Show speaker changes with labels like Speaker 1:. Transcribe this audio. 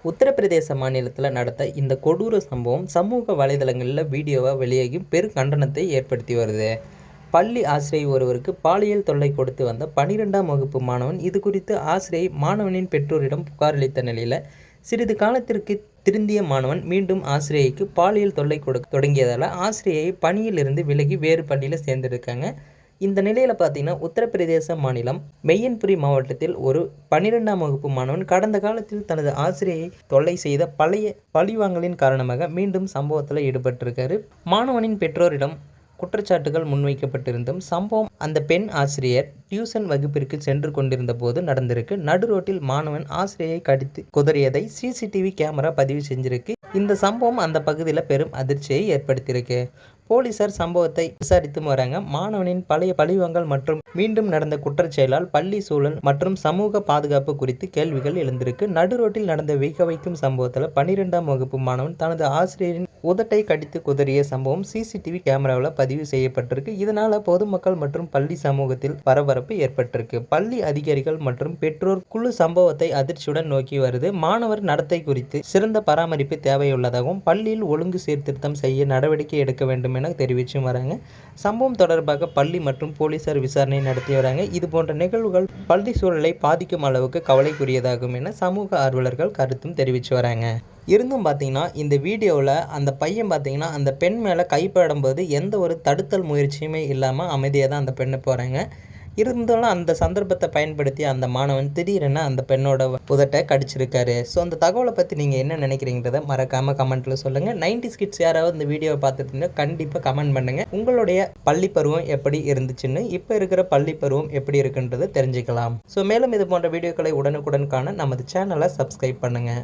Speaker 1: உத்தரப்பிரதேச மாநிலத்தில் நடந்த இந்த கொடூர சம்பவம் சமூக வலைதளங்களில் வீடியோவாக வெளியாகி பெரும் கண்டனத்தை ஏற்படுத்தி வருது. பள்ளி ஆசிரியை ஒருவருக்கு பாலியல் தொல்லை கொடுத்து வந்த 12ஆம் வகுப்பு மாணவன் இது குறித்து ஆசிரியை மாணவனின் பெற்றோரிடம் புகாரளித்த நிலையில் சிறிது காலத்திற்கு திருந்திய மாணவன் மீண்டும் ஆசிரியைக்கு பாலியல் தொல்லை கொடுக்க தொடங்கியதால் ஆசிரியை பணியில் இருந்து விலகி வேறு பள்ளியில் சேர்ந்திருக்காங்க. இந்த நிலையில் பார்த்தீங்கன்னா உத்தரப்பிரதேச மாநிலம் மெய்யன்புரி மாவட்டத்தில் ஒரு 12ஆம் வகுப்பு மாணவன் கடந்த காலத்தில் தனது ஆசிரியை தொல்லை செய்த பழைய பழிவாங்கலின் காரணமாக மீண்டும் சம்பவத்தில் ஈடுபட்டிருக்காரு. மாணவனின் பெற்றோரிடம் குற்றச்சாட்டுகள் முன்வைக்கப்பட்டிருந்தும் சம்பவம் அந்த பெண் ஆசிரியர் டியூஷன் வகுப்பிற்கு சென்று கொண்டிருந்த போது நடந்திருக்கு. நடு ரோட்டில் மாணவன் ஆசிரியை கடித்து குதறியதை சிசிடிவி கேமரா பதிவு செஞ்சிருக்கு. இந்த சம்பவம் அந்த பகுதியில் பெரும் அதிர்ச்சியை ஏற்படுத்தியிருக்கு. போலீசார் சம்பவத்தை விசாரித்து வராங்க. மாணவனின் பழைய பழிவாங்கல் மற்றும் மீண்டும் நடந்த குற்றச்செயலால் பள்ளி சூழல் மற்றும் சமூக பாதுகாப்பு குறித்து கேள்விகள் எழுந்திருக்கு. நடு ரோட்டில் நடந்த வியக்க வைக்கும் சம்பவத்தில் 12ஆம் வகுப்பு மாணவன் தனது ஆசிரியரின் உதட்டை கடித்து குதறிய சம்பவம் சிசிடிவி கேமராவில் பதிவு செய்யப்பட்டிருக்கு. இதனால பொதுமக்கள் மற்றும் பள்ளி சமூகத்தில் பரபரப்பு ஏற்பட்டிருக்கு. பள்ளி அதிகாரிகள் மற்றும் பெற்றோர் குழு சம்பவத்தை அதிர்ச்சியுடன் நோக்கி வருது. மாணவர் நடத்தை குறித்து சிறந்த பராமரிப்பு தேவையுள்ளதாகவும் பள்ளியில் ஒழுங்கு சீர்திருத்தம் செய்ய நடவடிக்கை எடுக்க வேண்டும் என தெரிவிச்சும் வராங்க. சம்பவம் தொடர்பாக பள்ளி மற்றும் போலீசார் விசாரணை நடத்தி வராங்க. இது போன்ற நிகழ்வுகள் பள்ளி சூழலை பாதிக்கும் அளவுக்கு கவலைக்குரியதாகும் என சமூக ஆர்வலர்கள் கருத்தும் தெரிவித்து வராங்க. இருந்தும் பார்த்தீங்கன்னா இந்த வீடியோவில் அந்த பையன் பார்த்தீங்கன்னா அந்த பெண் மேலே கைப்படும்போது எந்த ஒரு தடுத்தல் முயற்சியுமே இல்லாமல் அமைதியாக தான் அந்த பெண்ணை போகிறாங்க. இருந்தாலும் அந்த சந்தர்ப்பத்தை பயன்படுத்தி அந்த மாணவன் திடீரென அந்த பெண்ணோட உதட்டை கடிச்சிருக்காரு. ஸோ அந்த தகவலை பற்றி நீங்கள் என்ன நினைக்கிறீங்கிறத மறக்காமல் கமெண்ட்டில் சொல்லுங்கள். 90s கிட்ஸ் யாராவது இந்த வீடியோவை பார்த்துட்டு கண்டிப்பாக கமெண்ட் பண்ணுங்கள். உங்களுடைய பள்ளி பருவம் எப்படி இருந்துச்சுன்னு இப்போ இருக்கிற பள்ளி பருவம் எப்படி இருக்குன்றதை தெரிஞ்சுக்கலாம். ஸோ மேலும் இது போன்ற வீடியோக்களை உடனுக்குடன் காண நமது சேனலை சப்ஸ்கிரைப் பண்ணுங்கள்.